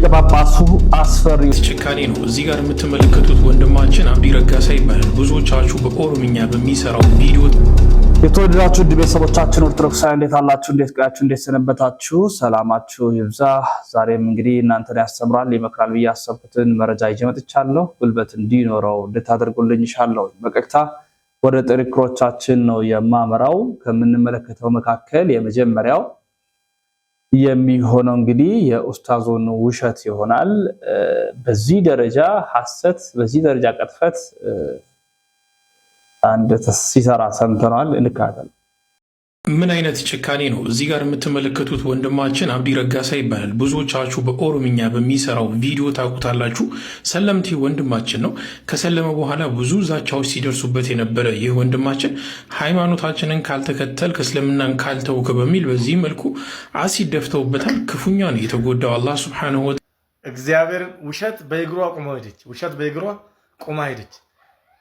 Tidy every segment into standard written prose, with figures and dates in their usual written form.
ሊቀ ጳጳሱ አስፈሪ ጭካኔ ነው። እዚህ ጋር የምትመለከቱት ወንድማችን አብዲ ረጋሳ ይባላል። ብዙዎቻችሁ በኦሮምኛ በሚሰራው ቪዲዮ የተወደዳችሁ ውድ ቤተሰቦቻችን ኦርቶዶክሳውያን እንዴት አላችሁ? እንዴት ቆያችሁ? እንዴት ሰነበታችሁ? ሰላማችሁ ይብዛ። ዛሬም እንግዲህ እናንተን ያስተምራል ይመክራል ብዬ ያሰብኩትን መረጃ ይዤ መጥቻለሁ። ጉልበት እንዲኖረው እንድታደርጉልኝ ኢንሻአላህ። በቀጥታ ወደ ጥሪክሮቻችን ነው የማመራው። ከምንመለከተው መካከል የመጀመሪያው የሚሆነው እንግዲህ የኡስታዙን ውሸት ይሆናል። በዚህ ደረጃ ሐሰት፣ በዚህ ደረጃ ቅጥፈት አንድ ሲሰራ ሰምተናል። እንካተል ምን አይነት ጭካኔ ነው? እዚህ ጋር የምትመለከቱት ወንድማችን አብዲ ረጋሳ ይባላል። ብዙዎቻችሁ በኦሮምኛ በሚሰራው ቪዲዮ ታውቁታላችሁ። ሰለምቴ ወንድማችን ነው። ከሰለመ በኋላ ብዙ ዛቻዎች ሲደርሱበት የነበረ ይህ ወንድማችን ሃይማኖታችንን ካልተከተል ከእስልምናን ካልተውክ በሚል በዚህ መልኩ አሲድ ደፍተውበታል። ክፉኛ ነው የተጎዳው። አላህ ሱብሓነሁ ወተዓላ እግዚአብሔር ውሸት በእግሯ ቆማ ሄደች። ውሸት በእግሯ ቆማ ሄደች።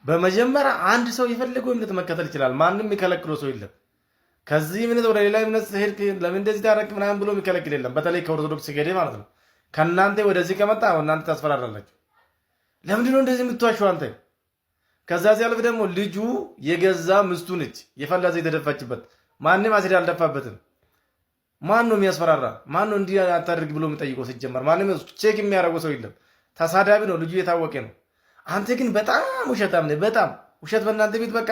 በመጀመሪያ አንድ ሰው የፈለገው እምነት መከተል ይችላል። ማንም የሚከለክለው ሰው የለም። ከዚህ እምነት ወደ ሌላ እምነት ሄድክ ለምን እንደዚህ ታረክ ምናምን ብሎ የሚከለክል የለም። በተለይ ከኦርቶዶክስ ገዴ ማለት ነው። ከእናንተ ወደዚህ ከመጣ እናንተ ታስፈራራላችሁ። ለምንድን ነው እንደዚህ የምትዋሸው አንተ? ከዛ ሲያልፍ ደግሞ ልጁ የገዛ ምስቱ ነች የፈላ ዘይት የተደፋችበት። ማንም አሲድ አልደፋበትም። ማን ነው የሚያስፈራራ? ማን ነው እንዲህ አታድርግ ብሎ የሚጠይቀው? ሲጀመር ማንም ቼክ የሚያደርገው ሰው የለም። ተሳዳቢ ነው ልጁ፣ የታወቀ ነው። አንተ ግን በጣም ውሸታም ነህ። በጣም ውሸት በእናንተ ቤት በቃ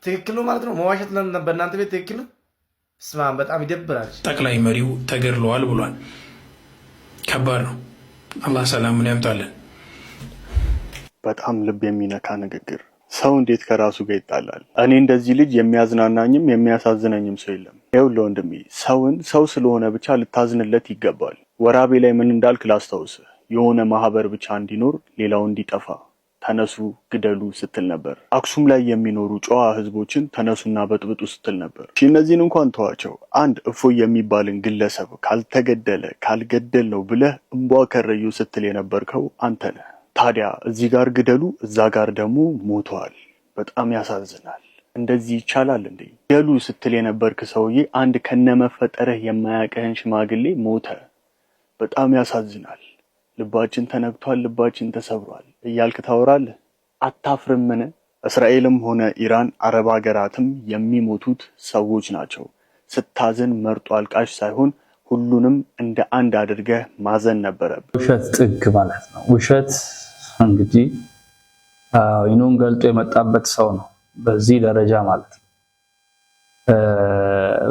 ትክክል ነው ማለት ነው። መዋሸት በእናንተ ቤት ትክክል ነው። ስማም በጣም ይደብራል። ጠቅላይ መሪው ተገድለዋል ብሏል። ከባድ ነው። አላህ ሰላሙን ያምጣልን። በጣም ልብ የሚነካ ንግግር። ሰው እንዴት ከራሱ ጋር ይጣላል? እኔ እንደዚህ ልጅ የሚያዝናናኝም የሚያሳዝነኝም ሰው የለም። ይኸውልህ ወንድሜ፣ ሰውን ሰው ስለሆነ ብቻ ልታዝንለት ይገባል። ወራቤ ላይ ምን እንዳልክ ላስታውስህ። የሆነ ማህበር ብቻ እንዲኖር ሌላው እንዲጠፋ ተነሱ ግደሉ ስትል ነበር። አክሱም ላይ የሚኖሩ ጨዋ ህዝቦችን ተነሱና በጥብጡ ስትል ነበር። እነዚህን እንኳን ተዋቸው። አንድ እፎይ የሚባልን ግለሰብ ካልተገደለ ካልገደል ነው ብለህ እንቧ ከረዩ ስትል የነበርከው አንተ ነህ። ታዲያ እዚህ ጋር ግደሉ፣ እዛ ጋር ደግሞ ሞተዋል። በጣም ያሳዝናል። እንደዚህ ይቻላል እንዴ? ግደሉ ስትል የነበርክ ሰውዬ አንድ ከነመፈጠረህ የማያውቅህን ሽማግሌ ሞተ። በጣም ያሳዝናል። ልባችን ተነክቷል፣ ልባችን ተሰብሯል እያልክ ታወራለህ። አታፍርምን? እስራኤልም ሆነ ኢራን፣ አረብ ሀገራትም የሚሞቱት ሰዎች ናቸው። ስታዝን መርጦ አልቃሽ ሳይሆን ሁሉንም እንደ አንድ አድርገህ ማዘን ነበረብህ። ውሸት ጥግ ማለት ነው። ውሸት እንግዲህ አይኑን ገልጦ የመጣበት ሰው ነው በዚህ ደረጃ ማለት ነው።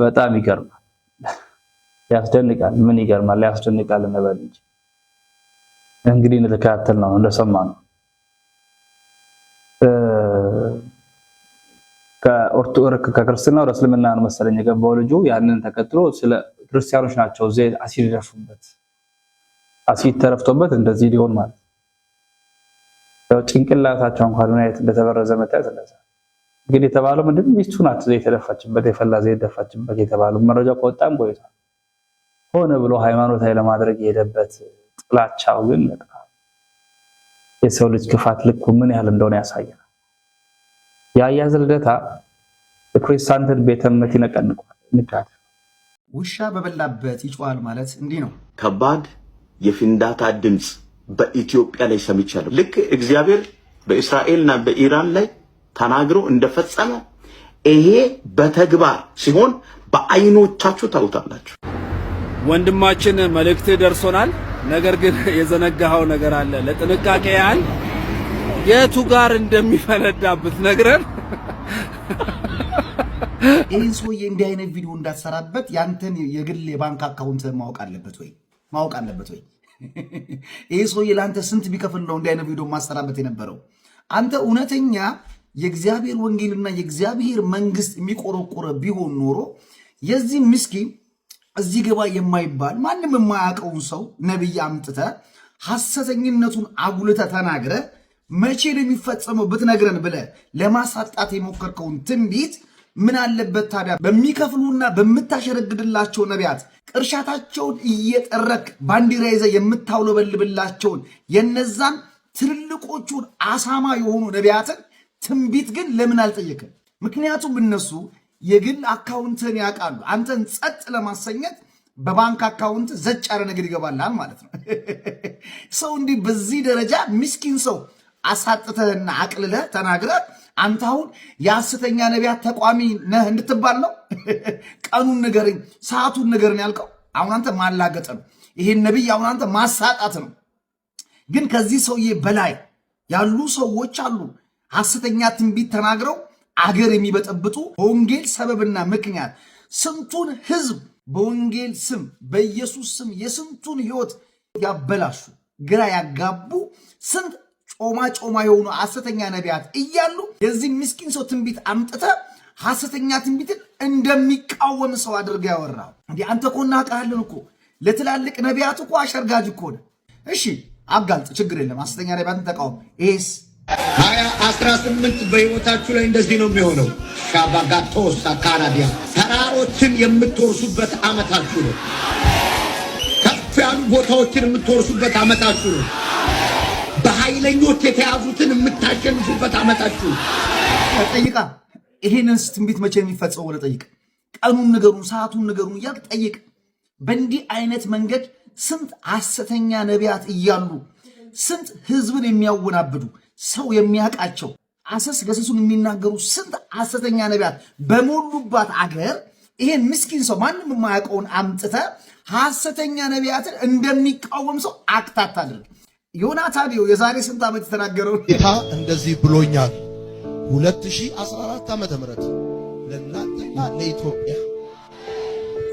በጣም ይገርማል፣ ያስደንቃል። ምን ይገርማል? ያስደንቃል እንበል እንጂ እንግዲህ እንተካተል ነው እንደሰማነው ከክርስትና ወደ እስልምና ነው መሰለኝ የገባው ልጁ። ያንን ተከትሎ ስለ ክርስቲያኖች ናቸው ዘይት አሲድ ደፉበት፣ አሲድ ተረፍቶበት እንደዚህ ሊሆን ማለት ነው። ጭንቅላታቸው እንኳን ምን አይነት እንደተበረዘ መታየት እንደዛ። እንግዲህ የተባለው ምንድነው? ሚስቱ ናት ዘይት ተደፋችበት፣ የፈላ ዘይት ደፋችበት የተባለው መረጃ ከወጣም ቆይቷል። ሆነ ብሎ ሃይማኖታዊ ለማድረግ የሄደበት ጥላቻው ግን በጣም የሰው ልጅ ክፋት ልኩ ምን ያህል እንደሆነ ያሳያል። የአያዝ ልደታ የፕሮቴስታንትን ቤተ እምነት ይነቀንቋል። ንቃት ውሻ በበላበት ይጮሃል ማለት እንዲህ ነው። ከባድ የፍንዳታ ድምፅ በኢትዮጵያ ላይ ሰምቻለሁ። ልክ እግዚአብሔር በእስራኤልና በኢራን ላይ ተናግሮ እንደፈጸመ ይሄ በተግባር ሲሆን በአይኖቻችሁ ታውታላችሁ። ወንድማችን መልእክት ደርሶናል። ነገር ግን የዘነጋው ነገር አለ። ለጥንቃቄ ያህል የቱ ጋር እንደሚፈነዳበት ነግረን ይህን ሰውዬ እንዲህ አይነት ቪዲዮ እንዳትሰራበት ያንተን የግል የባንክ አካውንት ማወቅ አለበት ወይ? ይህ ሰውዬ ለአንተ ስንት ቢከፍል ነው እንዲህ አይነት ቪዲዮ ማሰራበት የነበረው? አንተ እውነተኛ የእግዚአብሔር ወንጌልና የእግዚአብሔር መንግስት የሚቆረቆረ ቢሆን ኖሮ የዚህ ምስኪን እዚህ ገባ የማይባል ማንም የማያውቀውን ሰው ነብይ አምጥተ ሐሰተኝነቱን አጉልተ ተናግረ መቼ ነው የሚፈጸመው ብትነግረን ብለ ለማሳጣት የሞከርከውን ትንቢት ምን አለበት ታዲያ በሚከፍሉና በምታሸረግድላቸው ነቢያት ቅርሻታቸውን እየጠረክ ባንዲራ ይዘ የምታውለበልብላቸውን የነዛን ትልልቆቹን አሳማ የሆኑ ነቢያትን ትንቢት ግን ለምን አልጠየቅም? ምክንያቱም እነሱ የግል አካውንትን ያውቃሉ። አንተን ጸጥ ለማሰኘት በባንክ አካውንት ዘጭ ያለ ነገር ይገባልሃል ማለት ነው። ሰው እንዲህ በዚህ ደረጃ ምስኪን ሰው አሳጥተህና አቅልለህ ተናግረህ አንተ አሁን የሐሰተኛ ነቢያት ተቋሚ ነህ እንድትባል ነው? ቀኑን ንገረኝ፣ ሰዓቱን ንገረኝ ያልከው አሁን አንተ ማላገጥ ነው። ይሄን ነቢይ አሁን አንተ ማሳጣት ነው። ግን ከዚህ ሰውዬ በላይ ያሉ ሰዎች አሉ፣ ሐሰተኛ ትንቢት ተናግረው አገር የሚበጠብጡ በወንጌል ሰበብና ምክንያት ስንቱን ህዝብ በወንጌል ስም በኢየሱስ ስም የስንቱን ህይወት ያበላሹ ግራ ያጋቡ ስንት ጮማ የሆኑ ሐሰተኛ ነቢያት እያሉ የዚህ ምስኪን ሰው ትንቢት አምጥተ ሐሰተኛ ትንቢትን እንደሚቃወም ሰው አድርጋ ያወራው እንዴ? አንተ እኮ እናውቃለን እኮ ለትላልቅ ነቢያት እኮ አሸርጋጅ እኮ ነው። እሺ አጋልጥ፣ ችግር የለም። ሐሰተኛ ነቢያትን ተቃወም። ይሄስ 2018 በህይወታችሁ ላይ እንደዚህ ነው የሚሆነው። ሻባጋቶስ አካራዲያ ተራሮችን የምትወርሱበት ዓመታችሁ ነው። ከፍ ያሉ ቦታዎችን የምትወርሱበት ዓመታችሁ ነው። በኃይለኞች የተያዙትን የምታሸንፉበት ዓመታችሁ ነው። ጠይቃ ይሄንን ትንቢት መቼ የሚፈጸመው ብለህ ጠይቅ። ቀኑን ንገሩን፣ ሰዓቱን ንገሩን እያልክ ጠይቅ። በእንዲህ አይነት መንገድ ስንት ሐሰተኛ ነቢያት እያሉ ስንት ህዝብን የሚያወናብዱ ሰው የሚያውቃቸው አሰስ ገሰሱን የሚናገሩ ስንት ሐሰተኛ ነቢያት በሞሉባት አገር ይሄን ምስኪን ሰው ማንም የማያውቀውን አምጥተ ሐሰተኛ ነቢያትን እንደሚቃወም ሰው አክታት አድርግ። ዮናታን የዛሬ ስንት ዓመት የተናገረው ጌታ እንደዚህ ብሎኛል። 2014 ዓመተ ምህረት ለእናንተና ለኢትዮጵያ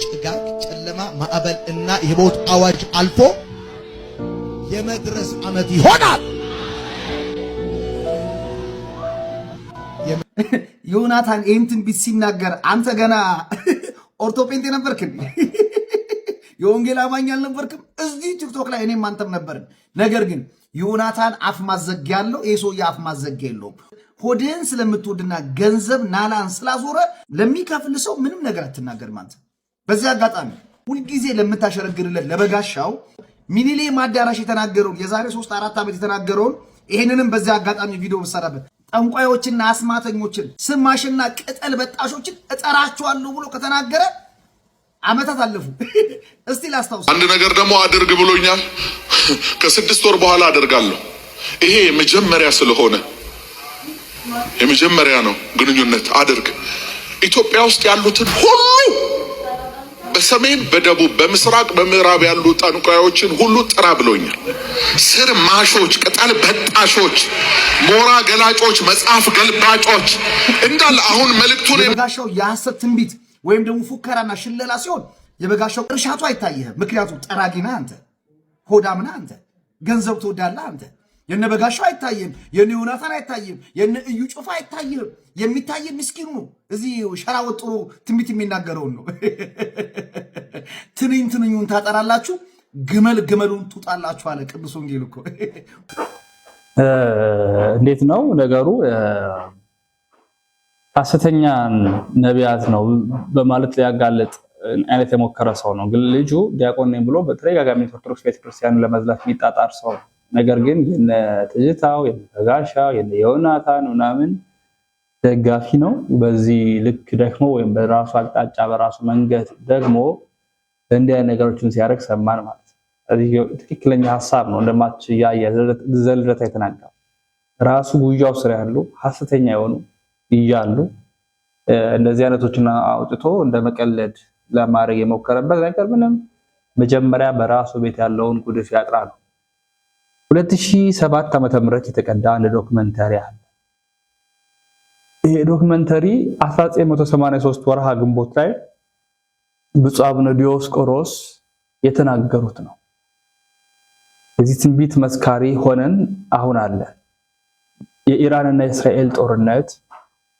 ጭጋግ፣ ጨለማ፣ ማዕበል እና የሞት አዋጅ አልፎ የመድረስ ዓመት ይሆናል። ዮናታን ይህን ትንቢት ሲናገር አንተ ገና ኦርቶፔንቴ ነበርክን? የወንጌል አማኝ አልነበርክም? እዚህ ቲክቶክ ላይ እኔም አንተም ነበርን። ነገር ግን ዮናታን አፍ ማዘጊያ ያለው ይህ ሰውዬ አፍ ማዘጊያ የለውም። ሆድህን ስለምትወድና ገንዘብ ናላን ስላዞረ ለሚከፍል ሰው ምንም ነገር አትናገርም አንተ። በዚህ አጋጣሚ ሁልጊዜ ለምታሸረግርለት ለበጋሻው ሚኒሌም አዳራሽ የተናገረውን የዛሬ 3-4 ዓመት የተናገረውን ይሄንንም በዚህ አጋጣሚ ቪዲዮ ብሰራበት ጠንቋዮችና አስማተኞችን ስማሽና ቅጠል በጣሾችን እጠራቸዋለሁ ብሎ ከተናገረ ዓመታት አለፉ። እስቲ ላስታውስ። አንድ ነገር ደግሞ አድርግ ብሎኛል። ከ6 ወር በኋላ አደርጋለሁ። ይሄ የመጀመሪያ ስለሆነ የመጀመሪያ ነው ግንኙነት አድርግ። ኢትዮጵያ ውስጥ ያሉትን ሁሉ በሰሜን፣ በደቡብ፣ በምስራቅ፣ በምዕራብ ያሉ ጠንቋዮችን ሁሉ ጥራ ብሎኛል። ስር ማሾች፣ ቅጠል በጣሾች፣ ሞራ ገላጮች፣ መጽሐፍ ገልባጮች እንዳለ አሁን መልእክቱን የበጋሻው የሐሰት ትንቢት ወይም ደግሞ ፉከራና ሽለላ ሲሆን የበጋሻው እርሻቱ አይታየህም። ምክንያቱም ጠራጊና አንተ፣ ሆዳምና አንተ፣ ገንዘብ ትወዳለህ አንተ። የነ በጋሻው አይታየም፣ የነ ዮናታን አይታየም፣ የነ እዩ ጩፋ አይታየም። የሚታየ ምስኪኑ ነው። እዚህ ሸራ ወጥሮ ትንቢት የሚናገረውን ነው። ትንኙን ታጠራላችሁ፣ ግመሉን ትውጣላችሁ አለ ቅዱስ ወንጌል እኮ። እንዴት ነው ነገሩ? ሐሰተኛ ነቢያት ነው በማለት ሊያጋለጥ አይነት የሞከረ ሰው ነው። ግን ልጁ ዲያቆን ነኝ ብሎ በተደጋጋሚ ኦርቶዶክስ ቤተክርስቲያን ለመዝላት የሚጣጣር ሰው ነው። ነገር ግን የነ ትዝታው የነ በጋሻው የነ ዮናታን ምናምን ደጋፊ ነው። በዚህ ልክ ደግሞ ወይም በራሱ አቅጣጫ በራሱ መንገድ ደግሞ እንዲህ አይነት ነገሮችን ሲያደርግ ሰማን ማለት ነው። ስለዚህ ትክክለኛ ሐሳብ ነው እንደማች ዘልደታ የተናገረው ራሱ ጉያው ስራ ያሉ ሐሰተኛ የሆኑ ይያሉ እንደዚህ አይነቶችን አውጥቶ እንደመቀለድ ለማድረግ የሞከረበት ነገር ምንም መጀመሪያ በራሱ ቤት ያለውን ጉድፍ ያጥራ ነው። 2007 ዓመተ ምህረት የተቀዳ አንድ ዶክመንተሪ አለ። ይሄ ዶክመንተሪ 1983 ወርሃ ግንቦት ላይ ብፁዕ አቡነ ዲዮስቆሮስ የተናገሩት ነው። የዚህ ትንቢት መስካሪ ሆነን አሁን አለ። የኢራንና የእስራኤል ጦርነት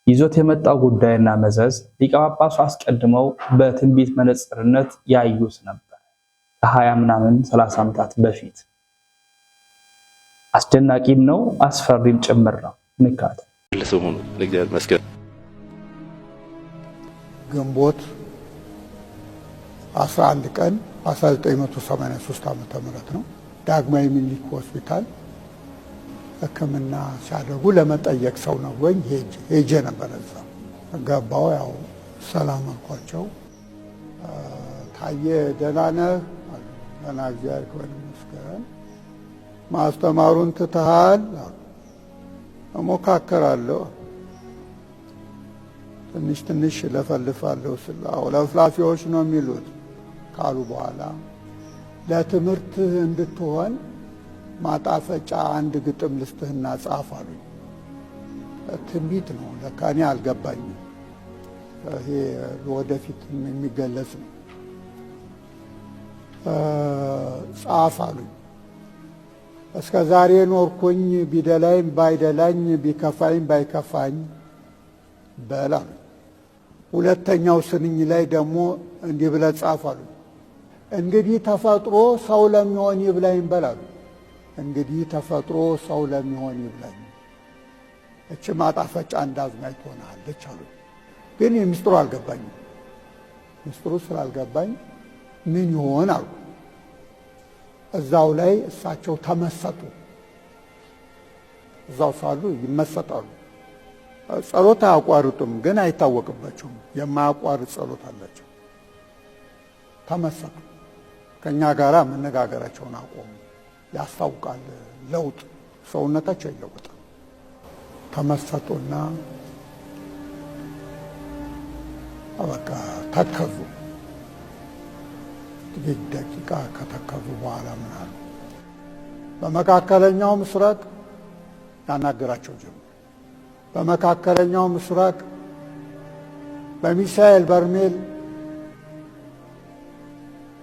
ይዞት የመጣው ጉዳይና መዘዝ ሊቀ ጳጳሱ አስቀድመው በትንቢት መነጽርነት ያዩት ነበር ከ20 ምናምን 30 ዓመታት በፊት። አስደናቂም ነው አስፈሪም ጭምር ነው። ንካት ለሰሞኑ ለእግዚአብሔር መስገን ግንቦት 11 ቀን 1983 ዓመተ ምህረት ነው። ዳግማዊ ምኒልክ ሆስፒታል ሕክምና ሲያደርጉ ለመጠየቅ ሰው ነው ወይ ሄጄ ነበር። እዛ ገባው። ያው ሰላም አልኳቸው። አየ ደህና ነህ? ደህና እግዚአብሔር ይመስገን። ማስተማሩን ትተሃል? እሞካከራለሁ፣ ትንሽ ትንሽ ለፈልፋለሁ። ስላው ለፍላፊዎች ነው የሚሉት ካሉ በኋላ ለትምህርት እንድትሆን ማጣፈጫ አንድ ግጥም ልስጥህና ጻፍ አሉኝ። ትንቢት ነው ለካ እኔ አልገባኝም። ይሄ ወደፊት የሚገለጽ ነው። ጻፍ አሉኝ። እስከ ዛሬ ኖርኩኝ ቢደላይም ባይደላኝ ቢከፋኝ ባይከፋኝ በል አሉኝ። ሁለተኛው ስንኝ ላይ ደግሞ እንዲህ ብለህ ጻፍ አሉኝ። እንግዲህ ተፈጥሮ ሰው ለሚሆን ይብላኝ በል አሉኝ። እንግዲህ ተፈጥሮ ሰው ለሚሆን ይብላኝ። እቺ ማጣፈጫ እንዳዝማች ትሆናለች አሉኝ። ግን ምስጢሩ አልገባኝም። ምስጢሩ ስላልገባኝ ምን ይሆን አሉ። እዛው ላይ እሳቸው ተመሰጡ። እዛው ሳሉ ይመሰጣሉ። ጸሎት አያቋርጡም፣ ግን አይታወቅባቸውም። የማያቋርጥ ጸሎት አላቸው። ተመሰጡ። ከእኛ ጋር መነጋገራቸውን አቆሙ። ያስታውቃል ለውጥ፣ ሰውነታቸው ይለወጣል። ተመሰጡና በቃ ተከዙ። ጥቂት ደቂቃ ከተከዙ በኋላ ምን አሉ? በመካከለኛው ምስራቅ ያናገራቸው ጀመር። በመካከለኛው ምስራቅ በሚሳኤል በርሜል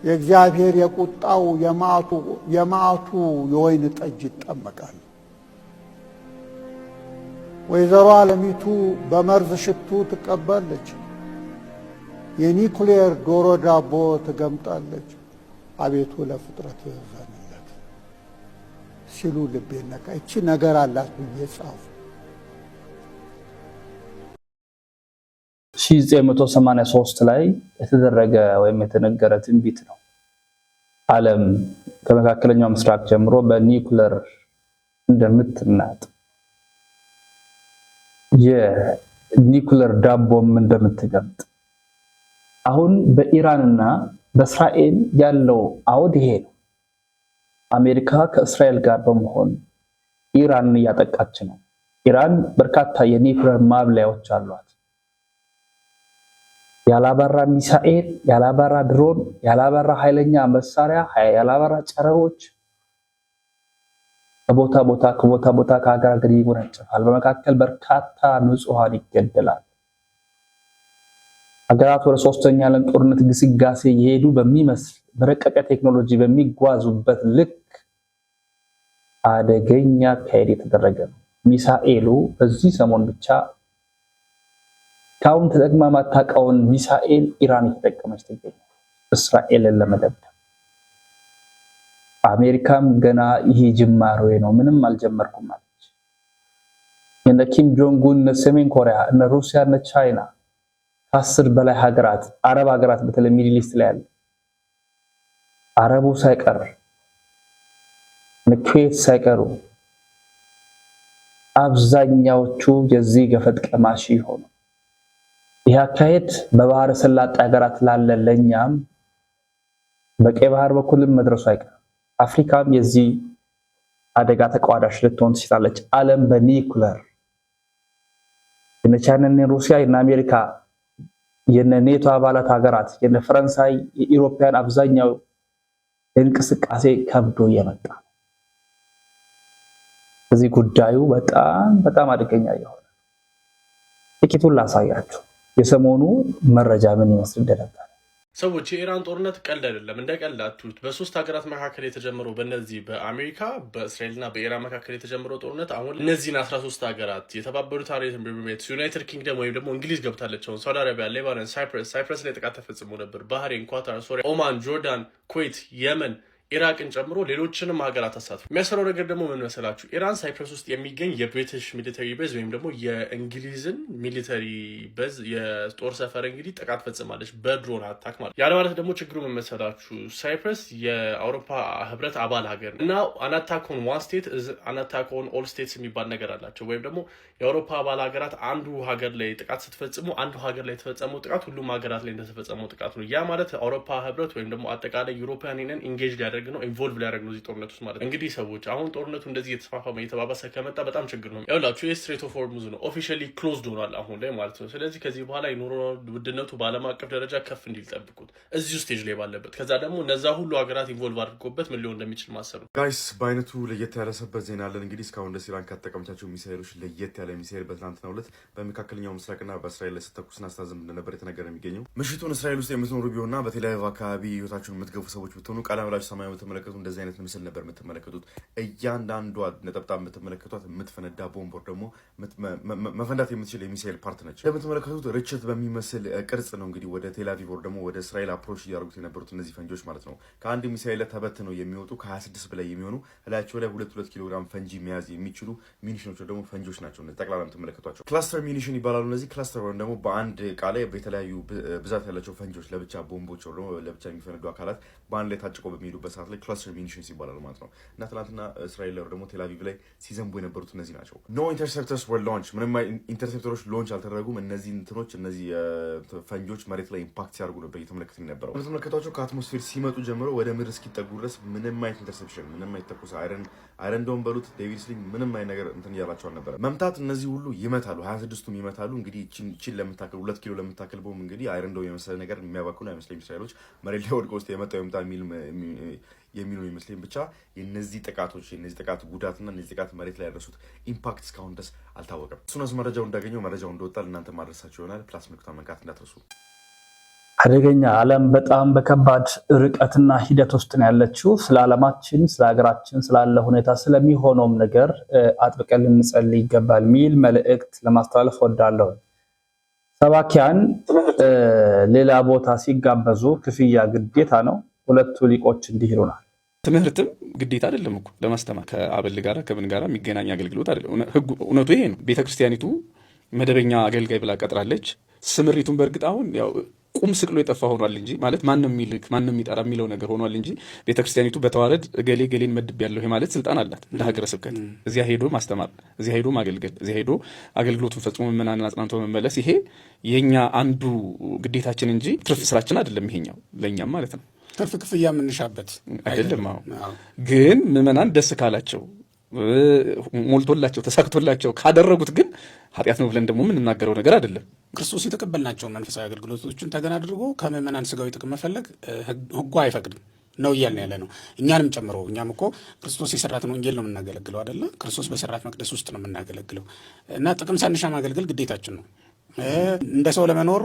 የእግዚአብሔር የቁጣው የመዓቱ የወይን ጠጅ ይጠመቃል። ወይዘሮ ዓለሚቱ በመርዝ ሽቱ ትቀባለች። የኒኩሌር ዶሮ ዳቦ ትገምጣለች። አቤቱ ለፍጥረት ዘንለት ሲሉ ልቤ ነካ። እቺ ነገር አላት ብዬ ጻፉ። 1983 ላይ የተደረገ ወይም የተነገረ ትንቢት ነው። ዓለም ከመካከለኛው ምስራቅ ጀምሮ በኒኩሌር እንደምትናጥ የኒኩሌር ዳቦም እንደምትገምጥ አሁን በኢራንና በእስራኤል ያለው አውድ ይሄ ነው። አሜሪካ ከእስራኤል ጋር በመሆን ኢራንን እያጠቃች ነው። ኢራን በርካታ የኒኩሌር ማብለያዎች አሏት። ያላባራ ሚሳኤል፣ ያላባራ ድሮን፣ ያላባራ ኃይለኛ መሳሪያ፣ ያላባራ ጨረሮች ከቦታ ቦታ ከሀገር ሀገር ይጎነጨፋል። በመካከል በርካታ ንጹሃን ይገደላል። ሀገራት ወደ ሶስተኛ ዓለም ጦርነት ግስጋሴ የሄዱ በሚመስል በረቀቀ ቴክኖሎጂ በሚጓዙበት ልክ አደገኛ አካሄድ የተደረገ ነው። ሚሳኤሉ በዚህ ሰሞን ብቻ ካሁን ተጠቅማ ማታውቀውን ሚሳኤል ኢራን እየተጠቀመች ትገኛለች፣ እስራኤልን ለመደብደብ። አሜሪካም ገና ይሄ ጅማሬ ነው፣ ምንም አልጀመርኩም አለች። የነ ኪም ጆንግ ኡን፣ እነ ሰሜን ኮሪያ፣ እነ ሩሲያ፣ እነ ቻይና ከ10 በላይ ሀገራት፣ አረብ ሀገራት በተለይ ሚድል ኢስት ላይ ያለ አረቡ ሳይቀር ኩዌት ሳይቀሩ አብዛኛዎቹ የዚህ ገፈት ቀማሽ ሆኑ። ይህ አካሄድ በባህረ ሰላጤ ሀገራት ላለ ለኛም በቀይ ባህር በኩልም መድረሱ አይቀርም። አፍሪካም የዚህ አደጋ ተቋዳሽ ልትሆን ትችላለች። ዓለም በኒኩለር የነ ቻይና፣ ሩሲያ፣ የነ አሜሪካ፣ የነ ኔቶ አባላት ሀገራት፣ የነ ፈረንሳይ፣ የኢሮፒያን አብዛኛው እንቅስቃሴ ከብዶ እየመጣ ነው። እዚህ ጉዳዩ በጣም አደገኛ የሆነ ጥቂቱን ላሳያችሁ። የሰሞኑ መረጃ ምን ይመስል እንደነበር ሰዎች የኢራን ጦርነት ቀልድ አይደለም፣ እንደ ቀልድ አትዩት። በሶስት ሀገራት መካከል የተጀመረው በእነዚህ በአሜሪካ በእስራኤልና በኢራን መካከል የተጀመረው ጦርነት አሁን እነዚህን 13 ሀገራት የተባበሩት አረብ ኤሚሬትስ፣ ዩናይትድ ኪንግደም ወይም ደግሞ እንግሊዝ ገብታለች፣ አሁን ሳውዲ አረቢያ፣ ሌባኖን፣ ሳይፕረስ ላይ ጥቃት ተፈጽሞ ነበር፣ ባህሬን፣ ኳታር፣ ሶሪያ፣ ኦማን፣ ጆርዳን፣ ኩዌት፣ የመን፣ ኢራቅን ጨምሮ ሌሎችንም ሀገራት አሳትፎ የሚያሰራው ነገር ደግሞ ምን መሰላችሁ? ኢራን ሳይፕረስ ውስጥ የሚገኝ የብሪቲሽ ሚሊተሪ ቤዝ ወይም ደግሞ የእንግሊዝን ሚሊተሪ ቤዝ የጦር ሰፈር እንግዲህ ጥቃት ፈጽማለች በድሮን አታክ ማለት። ያለ ማለት ደግሞ ችግሩ ምን መሰላችሁ? ሳይፕረስ የአውሮፓ ህብረት አባል ሀገር እና አናታኮን ዋን ስቴት አናታኮን ኦል ስቴትስ የሚባል ነገር አላቸው። ወይም ደግሞ የአውሮፓ አባል ሀገራት አንዱ ሀገር ላይ ጥቃት ስትፈጽሙ አንዱ ሀገር ላይ የተፈጸመው ጥቃት ሁሉም ሀገራት ላይ እንደተፈጸመው ጥቃት ነው። ያ ማለት አውሮፓ ህብረት ወይም ደግሞ አጠቃላይ ዩሮፒያን ዩኒየን ኢንጌጅ ሊያደርግ ነው፣ ኢንቮልቭ ሊያደርግ ነው እዚህ ጦርነት ውስጥ ማለት። እንግዲህ ሰዎች አሁን ጦርነቱ እንደዚህ እየተስፋፋ እየተባባሰ ከመጣ በጣም ችግር ነው። ያውላችሁ የስትሬት ኦፍ ሆርሙዝ ነው ኦፊሻሊ ክሎዝድ ሆኗል አሁን ላይ ማለት ነው። ስለዚህ ከዚህ በኋላ የኑሮ ውድነቱ በዓለም አቀፍ ደረጃ ከፍ እንዲል ጠብቁት እዚሁ ስቴጅ ላይ ባለበት። ከዛ ደግሞ እነዛ ሁሉ ሀገራት ኢንቮልቭ አድርጎበት ምን ሊሆን እንደሚችል ማሰብ ነው። ጋይስ በአይነቱ ለየት ያለ ሰበር ዜና አለን። እንግዲህ እስካሁን ደስ ኢራን ከተጠቀመቻቸው ሚሳኤሎች ለየት ያለ ሚሳኤል በትናንትናው ዕለት በመካከለኛው ምስራቅና በእስራኤል ላይ ስተኩስና ስታዘም እንደነበር የተነገረ የሚገኘው። ምሽቱን እስራኤል ውስጥ የምትኖሩ ቢሆንና በቴል አቪቭ አካባቢ ህይወታችሁን የምትገፉ ሰዎች ብትሆኑ ቃል ብላችሁ ሰማይ የምትመለከቱ እንደዚህ አይነት ምስል ነበር የምትመለከቱት። እያንዳንዷ ነጠብጣብ የምትመለከቷት የምትፈነዳ ቦምብ ደግሞ መፈንዳት የምትችል የሚሳኤል ፓርት ነች። እንደምትመለከቱት ርችት በሚመስል ቅርጽ ነው እንግዲህ ወደ ቴል አቪቭ ደግሞ ወደ እስራኤል አፕሮች እያደረጉት የነበሩት እነዚህ ፈንጂዎች ማለት ነው። ከአንድ ሚሳኤል ላይ ተበትነው የሚወጡ ከ26 በላይ የሚሆኑ እላያቸው ላይ 2 ኪሎ ግራም ፈንጂ መያዝ የሚችሉ ሚኒሽኖች ደግሞ ፈንጂዎች ናቸው። ጠቅላላ የምትመለከቷቸው ክላስተር ሚኒሽን ይባላሉ። እነዚህ ክላስተር ወይም ደግሞ በአንድ እቃ ላይ የተለያዩ ብዛት ያላቸው ፈንጂዎች ለብቻ ቦምቦች ደግሞ ለብቻ የሚፈነዱ አካላት በአንድ ላይ ታጭቆ በሚሄዱበት ሰዓት ላይ ክላስተር ሚኒሽንስ ይባላሉ ማለት ነው። እና ትናንትና እስራኤል ላይ ደግሞ ቴል አቪቭ ላይ ሲዘንቡ የነበሩት እነዚህ ናቸው። ኖ ኢንተርሴፕተርስ ወር ላንች፣ ምንም ኢንተርሴፕተሮች ሎንች አልተደረጉም። እነዚህ እንትኖች እነዚህ ፈንጂዎች መሬት ላይ ኢምፓክት ሲያደርጉ ነበር እየተመለከትን የነበረው። እንደተመለከቷቸው ከአትሞስፌር ሲመጡ ጀምሮ ወደ ምድር እስኪጠጉ ድረስ ምንም አይነት ኢንተርሴፕሽን ምንም አይነት ተኩስ አይረን ዶም በሉት ዴቪድ ስሊንግ ምንም አይነት ነገር እንትን እያላቸው አልነበረ። መምታት እነዚህ ሁሉ ይመታሉ፣ 26ቱም ይመታሉ። እንግዲህ እቺን ለምታክል 2 ኪሎ ለምታክል ቦምብ እንግዲህ አይረን ዶም የመሰለ ነገር የሚያባክኑ አይመስለኝም እስራኤሎች። መሬት ላይ ወድቆ ውስጥ የመጣው ይምጣ የሚሉ ይመስለኝ። ብቻ የነዚህ ጥቃቶች የነዚህ ጥቃት ጉዳትና እነዚህ ጥቃት መሬት ላይ ያደረሱት ኢምፓክት እስካሁን ድረስ አልታወቀም። እሱነስ መረጃው እንዳገኘው መረጃው እንደወጣ ለእናንተ ማድረሳቸው ይሆናል። ፕላስ ምልክቷን መንካት እንዳትረሱ። አደገኛ ዓለም በጣም በከባድ ርቀትና ሂደት ውስጥ ነው ያለችው። ስለ ዓለማችን፣ ስለ ሀገራችን ስላለ ሁኔታ ስለሚሆነውም ነገር አጥብቀን ልንጸልይ ይገባል የሚል መልእክት ለማስተላለፍ ወዳለሁ። ሰባኪያን ሌላ ቦታ ሲጋበዙ ክፍያ ግዴታ ነው። ሁለቱ ሊቆች እንዲህ ይሉናል። ትምህርትም ግዴታ አይደለም እኮ ለማስተማር ከአበል ጋር ከምን ጋር የሚገናኝ አገልግሎት አይደለም። እውነቱ ይሄ ነው። ቤተክርስቲያኒቱ መደበኛ አገልጋይ ብላ ቀጥራለች። ስምሪቱን በእርግጥ አሁን ያው ቁም ስቅሎ የጠፋ ሆኗል እንጂ ማለት ማንም የሚልክ ማንም የሚጠራ የሚለው ነገር ሆኗል እንጂ ቤተክርስቲያኒቱ በተዋረድ ገሌን መድብ ያለው ማለት ስልጣን አላት እንደ ሀገረ ስብከት። እዚያ ሄዶ ማስተማር፣ እዚያ ሄዶ ማገልገል፣ እዚያ ሄዶ አገልግሎቱን ፈጽሞ ምዕመናንን አጽናንቶ መመለስ ይሄ የኛ አንዱ ግዴታችን እንጂ ትርፍ ስራችን አይደለም። ይሄኛው ለኛም ማለት ነው ትርፍ ክፍያ የምንሻበት አይደለም። አሁን ግን ምዕመናን ደስ ካላቸው ሞልቶላቸው ተሳክቶላቸው ካደረጉት ግን ኃጢአት ነው ብለን ደግሞ የምንናገረው ነገር አይደለም። ክርስቶስ የተቀበልናቸውን መንፈሳዊ አገልግሎቶችን ተገን አድርጎ ከምዕመናን ስጋዊ ጥቅም መፈለግ ሕጉ አይፈቅድም ነው እያልን ያለ ነው። እኛንም ጨምሮ እኛም እኮ ክርስቶስ የሰራትን ወንጌል ነው የምናገለግለው አይደለ? ክርስቶስ በሰራት መቅደስ ውስጥ ነው የምናገለግለው እና ጥቅም ሳንሻ ማገልገል ግዴታችን ነው። እንደ ሰው ለመኖር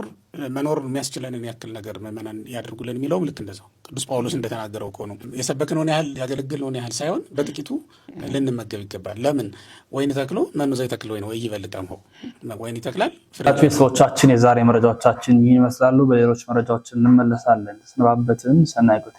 የሚያስችለንን ያክል ነገር ምዕመናን ያደርጉልን የሚለውም ልክ እንደዛው ቅዱስ ጳውሎስ እንደተናገረው እኮ ነው። የሰበክነውን ያህል ያገለግልነውን ያህል ሳይሆን በጥቂቱ ልንመገብ ይገባል። ለምን ወይን ተክሎ መኑ ዘይተክል ወይን ወይ ይበልጣም ሆ ወይን ይተክላል። ቤተሰቦቻችን የዛሬ መረጃዎቻችን ይመስላሉ። በሌሎች መረጃዎች እንመለሳለን። ተሰነባበትን። ሰናይ ቆይታ